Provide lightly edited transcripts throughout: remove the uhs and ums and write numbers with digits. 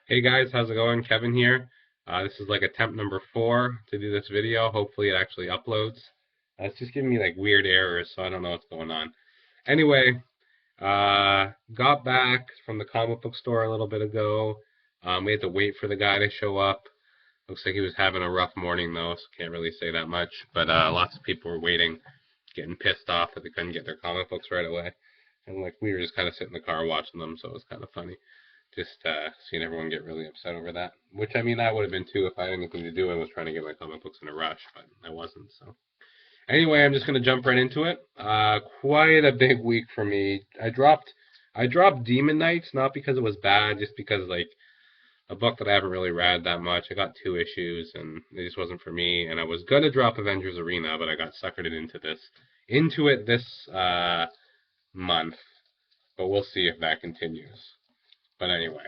Hey guys, how's it going? Kevin here. This is like attempt number 4 to do this video. Hopefully it actually uploads. It's just giving me like weird errors, so I don't know what's going on. Anyway, got back from the comic book store a little bit ago. We had to wait for the guy to show up. Looks like he was having a rough morning though, so can't really say that much. But lots of people were waiting, getting pissed off that they couldn't get their comic books right away. And like we were just kind of sitting in the car watching them, so it was kind of funny. Just seeing everyone get really upset over that. Which I mean, I would have been too if I had anything to do and was trying to get my comic books in a rush, but I wasn't. So anyway, I'm just gonna jump right into it. Quite a big week for me. I dropped Demon Knights not because it was bad, just because like a book that I haven't really read that much. I got 2 issues and it just wasn't for me. And I was gonna drop Avengers Arena, but I got suckered into it this month. But we'll see if that continues. But anyway,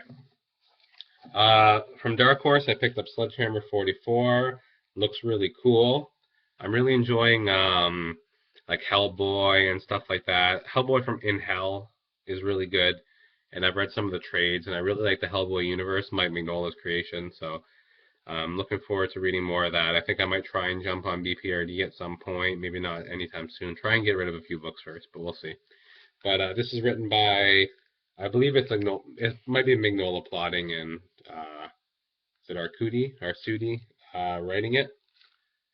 from Dark Horse, I picked up Sledgehammer 44. Looks really cool. I'm really enjoying like Hellboy and stuff like that. Hellboy from In Hell is really good, and I've read some of the trades, and I really like the Hellboy universe, Mike Mignola's creation. So I'm looking forward to reading more of that. I think I might try and jump on BPRD at some point, maybe not anytime soon. Try and get rid of a few books first, but we'll see. But this is written by, I believe it's like no, it might be Mignola plotting and is it Arsudi writing it,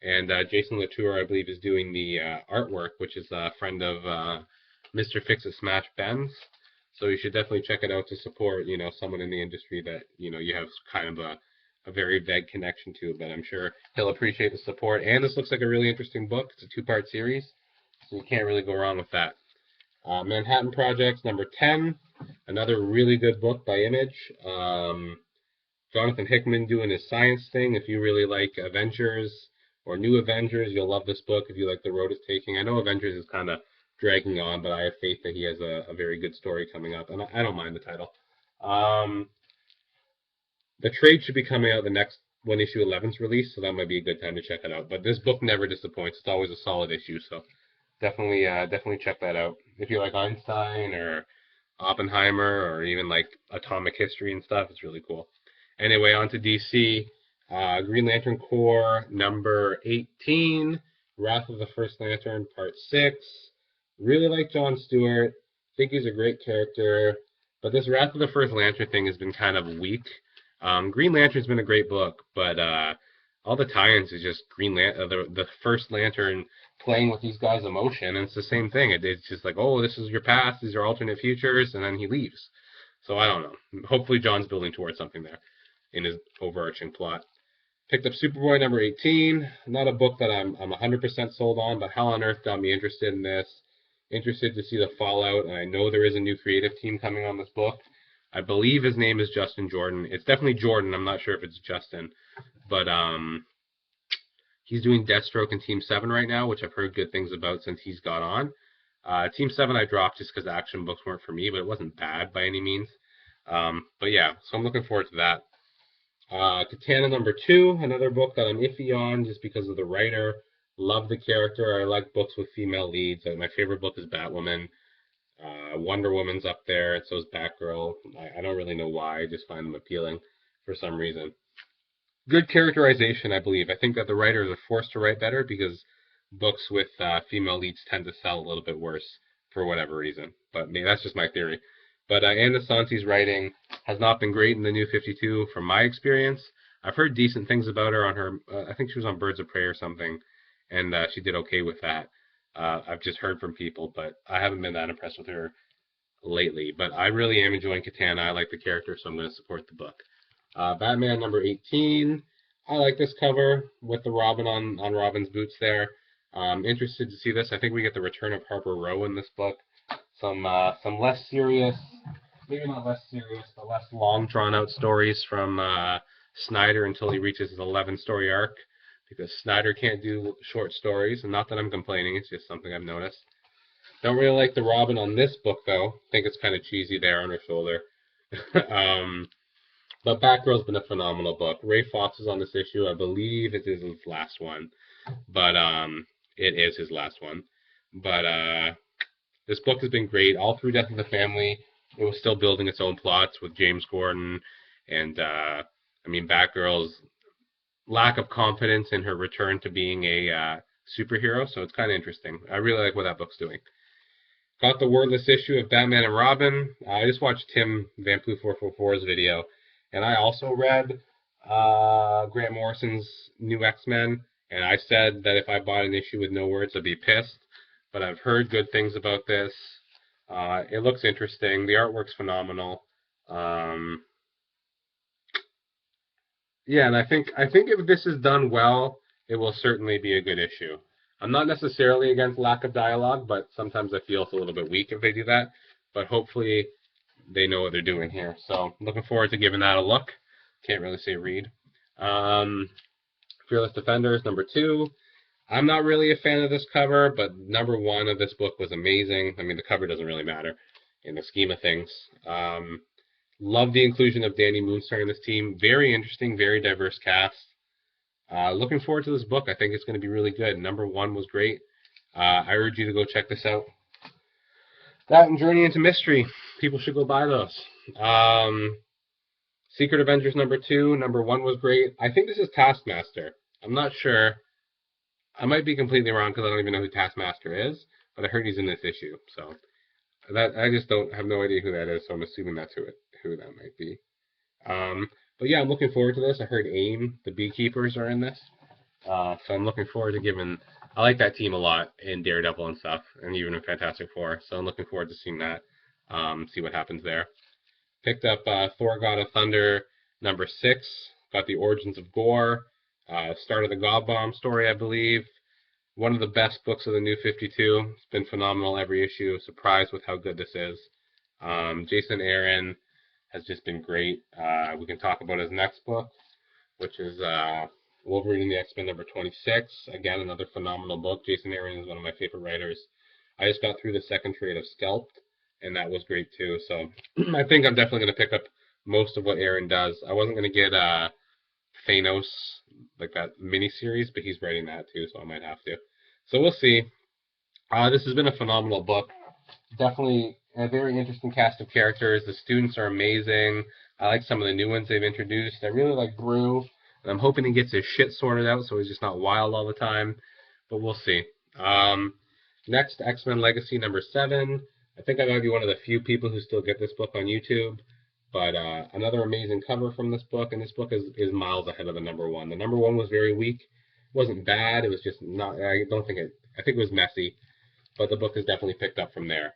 and Jason Latour I believe is doing the artwork, which is a friend of Mr. Fix It Smash Ben's. So you should definitely check it out to support someone in the industry that you have kind of a very vague connection to, but I'm sure he'll appreciate the support. And this looks like a really interesting book. It's a 2-part series, so you can't really go wrong with that. Manhattan Projects number 10, another really good book by Image. Jonathan Hickman doing his science thing. If you really like Avengers or New Avengers, you'll love this book. If you like the road it's taking, I know Avengers is kind of dragging on, but I have faith that he has a very good story coming up, and I don't mind the title. Um, the trade should be coming out the next when issue 11's released, so that might be a good time to check it out. But this book never disappoints. It's always a solid issue, so definitely check that out. If you like Einstein or Oppenheimer or even like atomic history and stuff, it's really cool. Anyway, on to DC. Green Lantern Corps number 18, Wrath of the First Lantern, part 6. Really like John Stewart. Think he's a great character. But this Wrath of the First Lantern thing has been kind of weak. Green Lantern's been a great book, but all the tie-ins is just the First Lantern playing with these guys' emotion, and it's the same thing. It's just like, oh, this is your past, these are alternate futures, and then he leaves. So I don't know. Hopefully, John's building towards something there in his overarching plot. Picked up Superboy number 18. Not a book that I'm 100% sold on, but Hell on Earth got me interested in this. Interested to see the fallout, and I know there is a new creative team coming on this book. I believe his name is Justin Jordan. It's definitely Jordan. I'm not sure if it's Justin, but he's doing Deathstroke and Team 7 right now, which I've heard good things about since he's got on. Team 7 I dropped just because action books weren't for me, but it wasn't bad by any means. But yeah, so I'm looking forward to that. Katana number 2, another book that I'm iffy on just because of the writer. Love the character. I like books with female leads. My favorite book is Batwoman. Wonder Woman's up there, and so is Batgirl. I don't really know why. I just find them appealing for some reason. Good characterization, I believe. I think that the writers are forced to write better because books with female leads tend to sell a little bit worse for whatever reason. But maybe that's just my theory. But Anna Santi's writing has not been great in the New 52 from my experience. I've heard decent things about her on her. I think she was on Birds of Prey or something, and she did okay with that. I've just heard from people, but I haven't been that impressed with her lately. But I really am enjoying Katana. I like the character, so I'm going to support the book. Batman number 18. I like this cover with the Robin on Robin's boots there. Interested to see this. I think we get the return of Harper Row in this book. Some less serious, maybe not less serious, but less long drawn out stories from Snyder until he reaches his 11-story arc. Because Snyder can't do short stories, and not that I'm complaining, it's just something I've noticed. Don't really like the Robin on this book though. Think it's kind of cheesy there on her shoulder. um, but Batgirl's been a phenomenal book. Ray Fox is on this issue. I believe it is his last one. But it is his last one. But this book has been great all through Death of the Family. It was still building its own plots with James Gordon And I mean, Batgirl's lack of confidence in her return to being a superhero, so it's kind of interesting. I really like what that book's doing. Got the wordless issue of Batman and Robin. I just watched Tim Van Plu 444's video, and I also read Grant Morrison's new X-Men, and I said that if I bought an issue with no words, I'd be pissed. But I've heard good things about this. It looks interesting. The artwork's phenomenal. Yeah, and I think if this is done well, it will certainly be a good issue. I'm not necessarily against lack of dialogue, but sometimes I feel it's a little bit weak if they do that. But hopefully they know what they're doing here. So looking forward to giving that a look. Can't really say read. Fearless Defenders, number 2. I'm not really a fan of this cover, but number 1 of this book was amazing. I mean, the cover doesn't really matter in the scheme of things. Love the inclusion of Danny Moonstar in this team. Very interesting, very diverse cast. Looking forward to this book. I think it's going to be really good. Number 1 was great. I urge you to go check this out. That and Journey into Mystery. People should go buy those. Secret Avengers number 2. Number 1 was great. I think this is Taskmaster. I'm not sure. I might be completely wrong because I don't even know who Taskmaster is, but I heard he's in this issue. So that I just don't have no idea who that is, so I'm assuming that's who that might be. But yeah, I'm looking forward to this. I heard AIM, the Beekeepers, are in this. So I'm looking forward to giving... I like that team a lot in Daredevil and stuff, and even in Fantastic Four. So I'm looking forward to seeing that, see what happens there. Picked up Thor God of Thunder number 6. Got the Origins of Gore. Start of the God Bomb story, I believe. One of the best books of the New 52. It's been phenomenal every issue. Surprised with how good this is. Jason Aaron has just been great. We can talk about his next book, which is Wolverine and the X-Men number 26. Again, another phenomenal book. Jason Aaron is one of my favorite writers. I just got through the second trade of Skelped, and that was great too. So I think I'm definitely going to pick up most of what Aaron does. I wasn't going to get Thanos, like that miniseries, but he's writing that too, so I might have to. So we'll see. This has been a phenomenal book. Definitely a very interesting cast of characters. The students are amazing. I like some of the new ones they've introduced. I really like Brew, and I'm hoping he gets his shit sorted out so he's just not wild all the time, but we'll see. Next, X-Men Legacy number 7. I think I might be one of the few people who still get this book on YouTube, but another amazing cover from this book, and this book is miles ahead of the number 1. The number 1 was very weak. It wasn't bad. It was just not. I think it was messy, but the book is definitely picked up from there.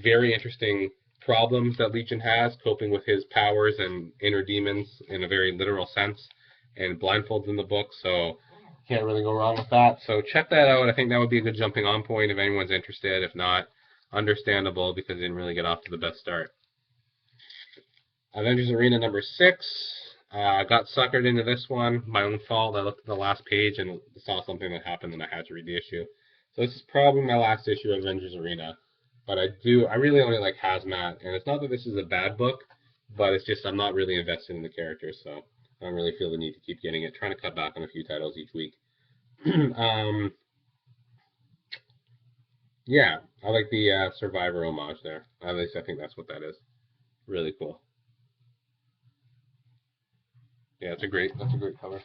Very interesting problems that Legion has, coping with his powers and inner demons in a very literal sense, and blindfolds in the book, so can't really go wrong with that. So check that out. I think that would be a good jumping on point if anyone's interested. If not, understandable because it didn't really get off to the best start. Avengers Arena number 6. Got suckered into this one. My own fault. I looked at the last page and saw something that happened and I had to read the issue. So this is probably my last issue of Avengers Arena. But I really only like Hazmat. And it's not that this is a bad book, but it's just I'm not really invested in the characters, so I don't really feel the need to keep getting it. Trying to cut back on a few titles each week. Yeah, I like the Survivor homage there. At least I think that's what that is. Really cool. Yeah, that's a great cover.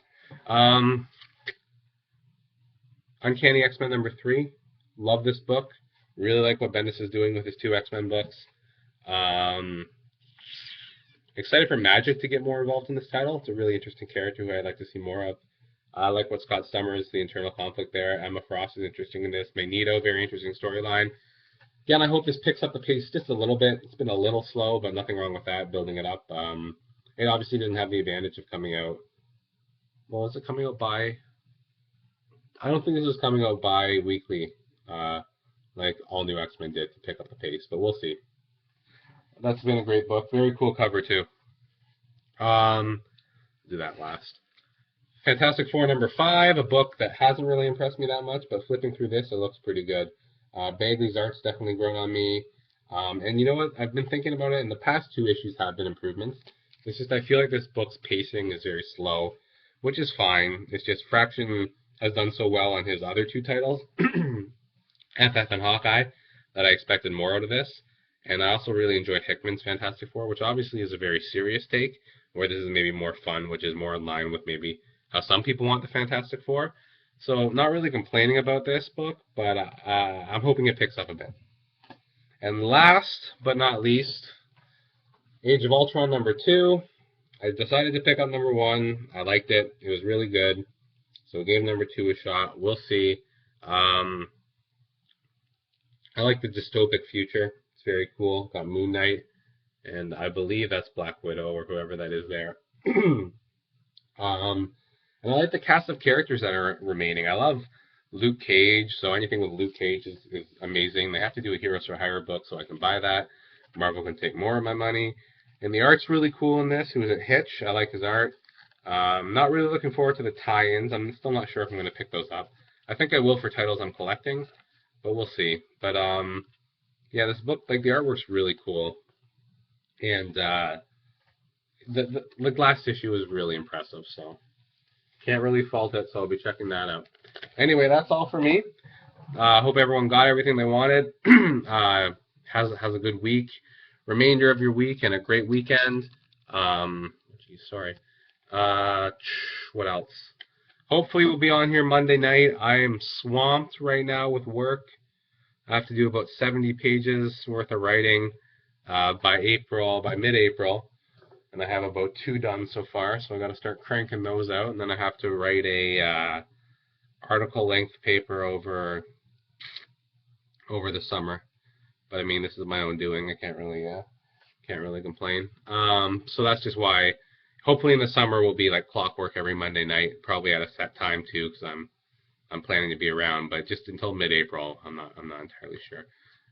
Uncanny X-Men number 3. Love this book. Really like what Bendis is doing with his 2 X-Men books. Excited for Magic to get more involved in this title. It's a really interesting character who I'd like to see more of. I like what Scott Summers, the internal conflict there. Emma Frost is interesting in this. Magneto, very interesting storyline. Again, I hope this picks up the pace just a little bit. It's been a little slow, but nothing wrong with that, building it up. It obviously didn't have the advantage of coming out. Well, is it coming out by... I don't think this was coming out bi-weekly, like all new X-Men did to pick up the pace, but we'll see. That's been a great book. Very cool cover, too. Do that last. Fantastic Four number 5, a book that hasn't really impressed me that much, but flipping through this, it looks pretty good. Bagley's art's definitely grown on me. And you know what? I've been thinking about it, and the past 2 issues have been improvements. It's just I feel like this book's pacing is very slow, which is fine. It's just Fraction has done so well on his other 2 titles, FF and Hawkeye, that I expected more out of this. And I also really enjoyed Hickman's Fantastic Four, which obviously is a very serious take, where this is maybe more fun, which is more in line with maybe how some people want the Fantastic Four. So not really complaining about this book, but I'm hoping it picks up a bit. And last but not least, Age of Ultron #2. I decided to pick up #1. I liked it. It was really good. So we gave #2 a shot. We'll see. I like the dystopic future. It's very cool. Got Moon Knight, and I believe that's Black Widow or whoever that is there. And I like the cast of characters that are remaining. I love Luke Cage, so anything with Luke Cage is amazing. They have to do a Heroes for Hire book so I can buy that. Marvel can take more of my money. And the art's really cool in this. Who is it? Hitch. I like his art. Not really looking forward to the tie-ins. I'm still not sure if I'm going to pick those up. I think I will for titles I'm collecting, but we'll see. But yeah, this book, like the artwork's really cool, and the last issue was really impressive. So can't really fault it. So I'll be checking that out. Anyway, that's all for me. Hope everyone got everything they wanted. Has a good week, remainder of your week, and a great weekend. Sorry. What else? Hopefully we'll be on here Monday night. I am swamped right now with work. I have to do about 70 pages worth of writing by mid-April, and I have about 2 done so far. So I got to start cranking those out, and then I have to write a article-length paper over the summer. But I mean, this is my own doing. I can't really complain. So that's just why. Hopefully in the summer we'll be like clockwork every Monday night, probably at a set time too, because I'm planning to be around. But just until mid-April, I'm not entirely sure.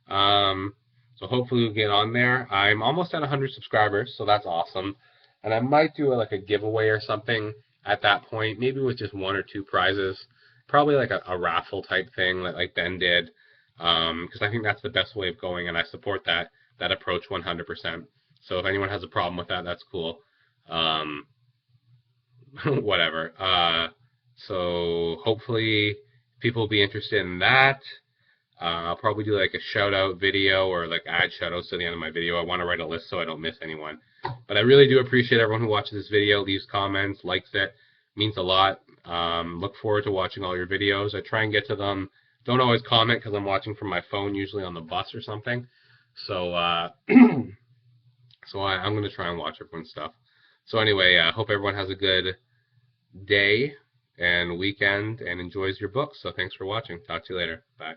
So hopefully we'll get on there. I'm almost at 100 subscribers, so that's awesome. And I might do like a giveaway or something at that point, maybe with just 1 or 2 prizes. Probably like a raffle type thing like Ben did, because I think that's the best way of going, and I support that approach 100%. So if anyone has a problem with that, that's cool. Whatever. So hopefully people will be interested in that. I'll probably do like a shout out video or like add shout outs to the end of my video. I want to write a list so I don't miss anyone. But I really do appreciate everyone who watches this video, leaves comments, likes it. It means a lot. Look forward to watching all your videos. I try and get to them. Don't always comment because I'm watching from my phone, usually on the bus or something. So so I'm going to try and watch everyone's stuff. So anyway, I hope everyone has a good day and weekend and enjoys your books. So thanks for watching. Talk to you later. Bye.